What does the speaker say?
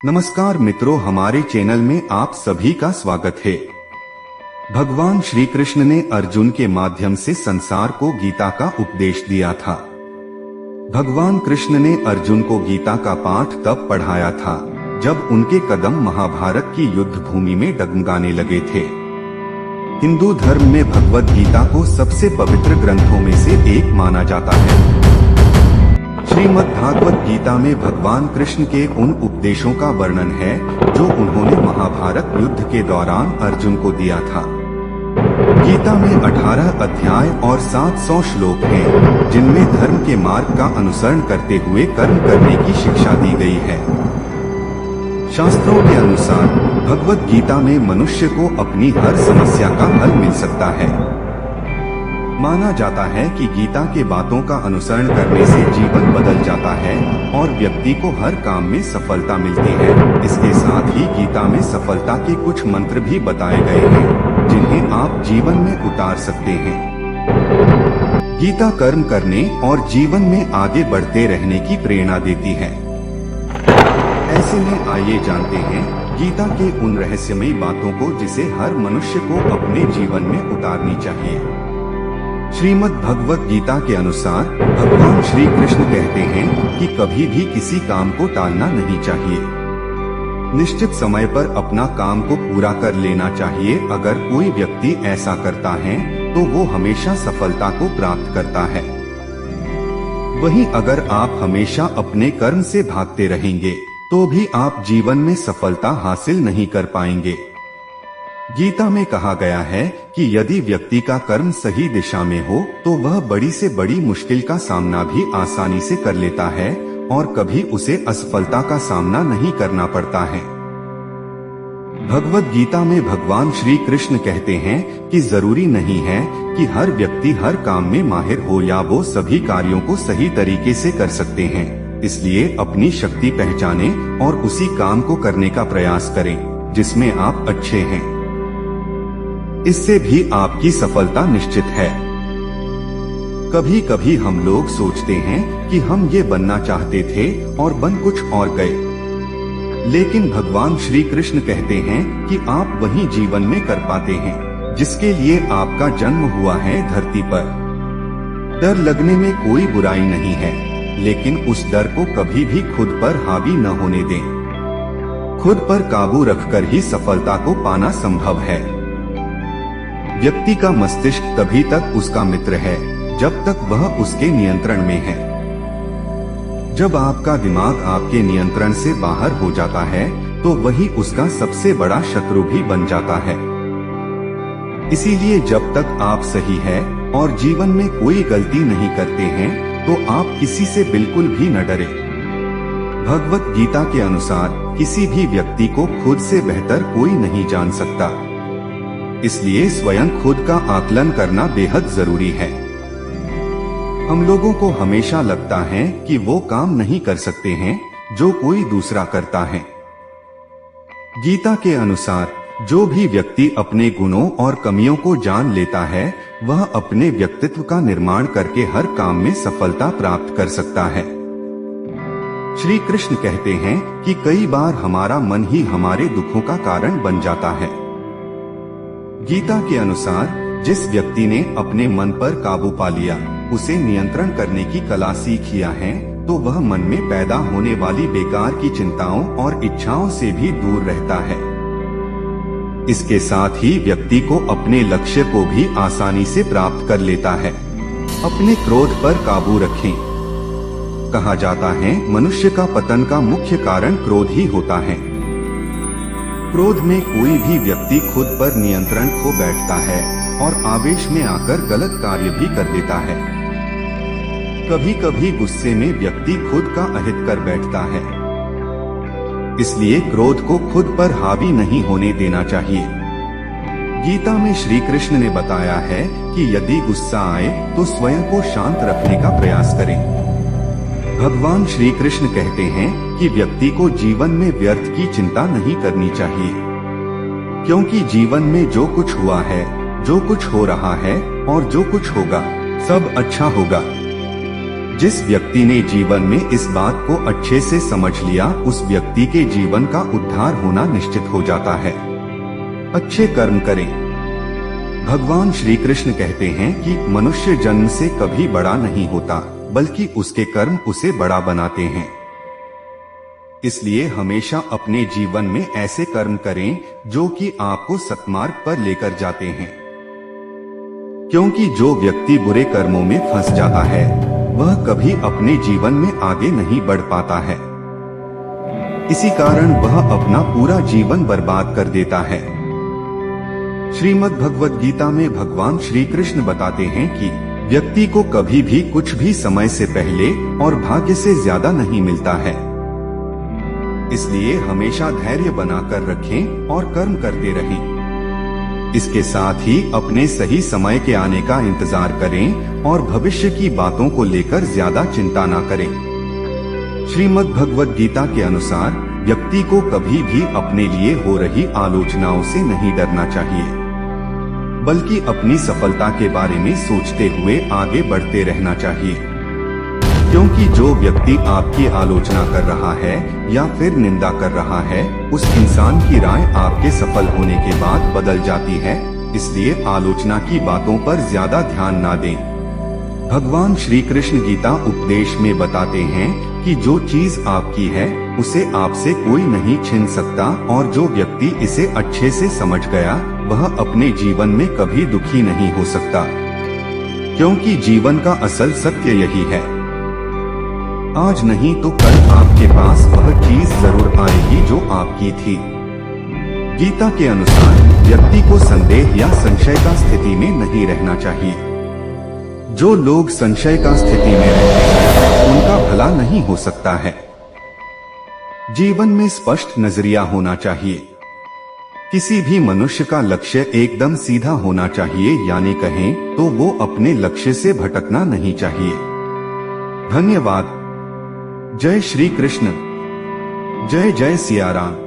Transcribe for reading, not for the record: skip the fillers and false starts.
नमस्कार मित्रों, हमारे चैनल में आप सभी का स्वागत है। भगवान श्री कृष्ण ने अर्जुन के माध्यम से संसार को गीता का उपदेश दिया था। भगवान कृष्ण ने अर्जुन को गीता का पाठ तब पढ़ाया था जब उनके कदम महाभारत की युद्ध भूमि में डगमगाने लगे थे। हिंदू धर्म में भगवद गीता को सबसे पवित्र ग्रंथों में से एक माना जाता है। श्रीमद् भागवत गीता में भगवान कृष्ण के उन उपदेशों का वर्णन है जो उन्होंने महाभारत युद्ध के दौरान अर्जुन को दिया था। गीता में 18 अध्याय और 700 श्लोक हैं, जिनमें धर्म के मार्ग का अनुसरण करते हुए कर्म करने की शिक्षा दी गई है। शास्त्रों के अनुसार भगवद गीता में मनुष्य को अपनी हर समस्या का हल मिल सकता है। माना जाता है कि गीता के बातों का अनुसरण करने से जीवन बदल जाता है और व्यक्ति को हर काम में सफलता मिलती है। इसके साथ ही गीता में सफलता के कुछ मंत्र भी बताए गए हैं जिन्हें आप जीवन में उतार सकते हैं। गीता कर्म करने और जीवन में आगे बढ़ते रहने की प्रेरणा देती है। ऐसे में आइए जानते हैं गीता के उन रहस्यमयी बातों को जिसे हर मनुष्य को अपने जीवन में उतारनी चाहिए। श्रीमद् भगवत गीता के अनुसार भगवान श्री कृष्ण कहते हैं कि कभी भी किसी काम को टालना नहीं चाहिए। निश्चित समय पर अपना काम को पूरा कर लेना चाहिए। अगर कोई व्यक्ति ऐसा करता है तो वो हमेशा सफलता को प्राप्त करता है। वहीं अगर आप हमेशा अपने कर्म से भागते रहेंगे तो भी आप जीवन में सफलता हासिल नहीं कर पाएंगे। गीता में कहा गया है कि यदि व्यक्ति का कर्म सही दिशा में हो तो वह बड़ी से बड़ी मुश्किल का सामना भी आसानी से कर लेता है और कभी उसे असफलता का सामना नहीं करना पड़ता है। भगवद गीता में भगवान श्री कृष्ण कहते हैं कि जरूरी नहीं है कि हर व्यक्ति हर काम में माहिर हो या वो सभी कार्यों को सही तरीके से कर सकते हैं। इसलिए अपनी शक्ति पहचानें और उसी काम को करने का प्रयास करें जिसमें आप अच्छे हैं। इससे भी आपकी सफलता निश्चित है। कभी कभी हम लोग सोचते हैं कि हम ये बनना चाहते थे और बन कुछ और गए, लेकिन भगवान श्री कृष्ण कहते हैं कि आप वही जीवन में कर पाते हैं जिसके लिए आपका जन्म हुआ है धरती पर। डर लगने में कोई बुराई नहीं है, लेकिन उस डर को कभी भी खुद पर हावी न होने दें। खुद पर काबू रखकर ही सफलता को पाना संभव है। व्यक्ति का मस्तिष्क तभी तक उसका मित्र है जब तक वह उसके नियंत्रण में है। जब आपका दिमाग आपके नियंत्रण से बाहर हो जाता है तो वही उसका सबसे बड़ा शत्रु भी बन जाता है। इसीलिए जब तक आप सही है और जीवन में कोई गलती नहीं करते हैं तो आप किसी से बिल्कुल भी न डरे। भगवत गीता के अनुसार किसी भी व्यक्ति को खुद से बेहतर कोई नहीं जान सकता। इसलिए स्वयं खुद का आकलन करना बेहद जरूरी है। हम लोगों को हमेशा लगता है कि वो काम नहीं कर सकते हैं जो कोई दूसरा करता है। गीता के अनुसार जो भी व्यक्ति अपने गुणों और कमियों को जान लेता है वह अपने व्यक्तित्व का निर्माण करके हर काम में सफलता प्राप्त कर सकता है। श्री कृष्ण कहते हैं कि कई बार हमारा मन ही हमारे दुखों का कारण बन जाता है। गीता के अनुसार जिस व्यक्ति ने अपने मन पर काबू पा लिया, उसे नियंत्रण करने की कला सीख लिया है, तो वह मन में पैदा होने वाली बेकार की चिंताओं और इच्छाओं से भी दूर रहता है। इसके साथ ही व्यक्ति को अपने लक्ष्य को भी आसानी से प्राप्त कर लेता है। अपने क्रोध पर काबू रखें। कहा जाता है मनुष्य का पतन का मुख्य कारण क्रोध ही होता है। क्रोध में कोई भी व्यक्ति खुद पर नियंत्रण खो बैठता है और आवेश में आकर गलत कार्य भी कर देता है। कभी कभी गुस्से में व्यक्ति खुद का अहित कर बैठता है। इसलिए क्रोध को खुद पर हावी नहीं होने देना चाहिए। गीता में श्री कृष्ण ने बताया है कि यदि गुस्सा आए तो स्वयं को शांत रखने का प्रयास करें। भगवान श्री कृष्ण कहते हैं कि व्यक्ति को जीवन में व्यर्थ की चिंता नहीं करनी चाहिए, क्योंकि जीवन में जो कुछ हुआ है, जो कुछ हो रहा है और जो कुछ होगा सब अच्छा होगा। जिस व्यक्ति ने जीवन में इस बात को अच्छे से समझ लिया, उस व्यक्ति के जीवन का उद्धार होना निश्चित हो जाता है। अच्छे कर्म करें। भगवान श्री कृष्ण कहते हैं कि मनुष्य जन्म से कभी बड़ा नहीं होता, बल्कि उसके कर्म उसे बड़ा बनाते हैं। इसलिए हमेशा अपने जीवन में ऐसे कर्म करें जो कि आपको सत्मार्ग पर लेकर जाते हैं, क्योंकि जो व्यक्ति बुरे कर्मों में फंस जाता है वह कभी अपने जीवन में आगे नहीं बढ़ पाता है। इसी कारण वह अपना पूरा जीवन बर्बाद कर देता है। श्रीमद् भगवद गीता में भगवान श्री कृष्ण बताते हैं कि व्यक्ति को कभी भी कुछ भी समय से पहले और भाग्य से ज्यादा नहीं मिलता है। इसलिए हमेशा धैर्य बनाकर रखें और कर्म करते रहें। इसके साथ ही अपने सही समय के आने का इंतजार करें और भविष्य की बातों को लेकर ज्यादा चिंता न करें। श्रीमद् भगवद गीता के अनुसार व्यक्ति को कभी भी अपने लिए हो रही आलोचनाओं से नहीं डरना चाहिए, बल्कि अपनी सफलता के बारे में सोचते हुए आगे बढ़ते रहना चाहिए। क्योंकि जो व्यक्ति आपकी आलोचना कर रहा है या फिर निंदा कर रहा है, उस इंसान की राय आपके सफल होने के बाद बदल जाती है। इसलिए आलोचना की बातों पर ज्यादा ध्यान ना दें। भगवान श्री कृष्ण गीता उपदेश में बताते हैं कि जो चीज आपकी है उसे आपसे कोई नहीं छीन सकता, और जो व्यक्ति इसे अच्छे से समझ गया वह अपने जीवन में कभी दुखी नहीं हो सकता, क्योंकि जीवन का असल सत्य यही है, आज नहीं तो कल आपके पास वह चीज जरूर आएगी जो आपकी थी। गीता के अनुसार व्यक्ति को संदेह या संशय का स्थिति में नहीं रहना चाहिए। जो लोग संशय का स्थिति में रहते हैं उनका भला नहीं हो सकता है। जीवन में स्पष्ट नजरिया होना चाहिए। किसी भी मनुष्य का लक्ष्य एकदम सीधा होना चाहिए, यानी कहें तो वो अपने लक्ष्य से भटकना नहीं चाहिए। धन्यवाद। जय श्री कृष्ण। जय जय सिया राम।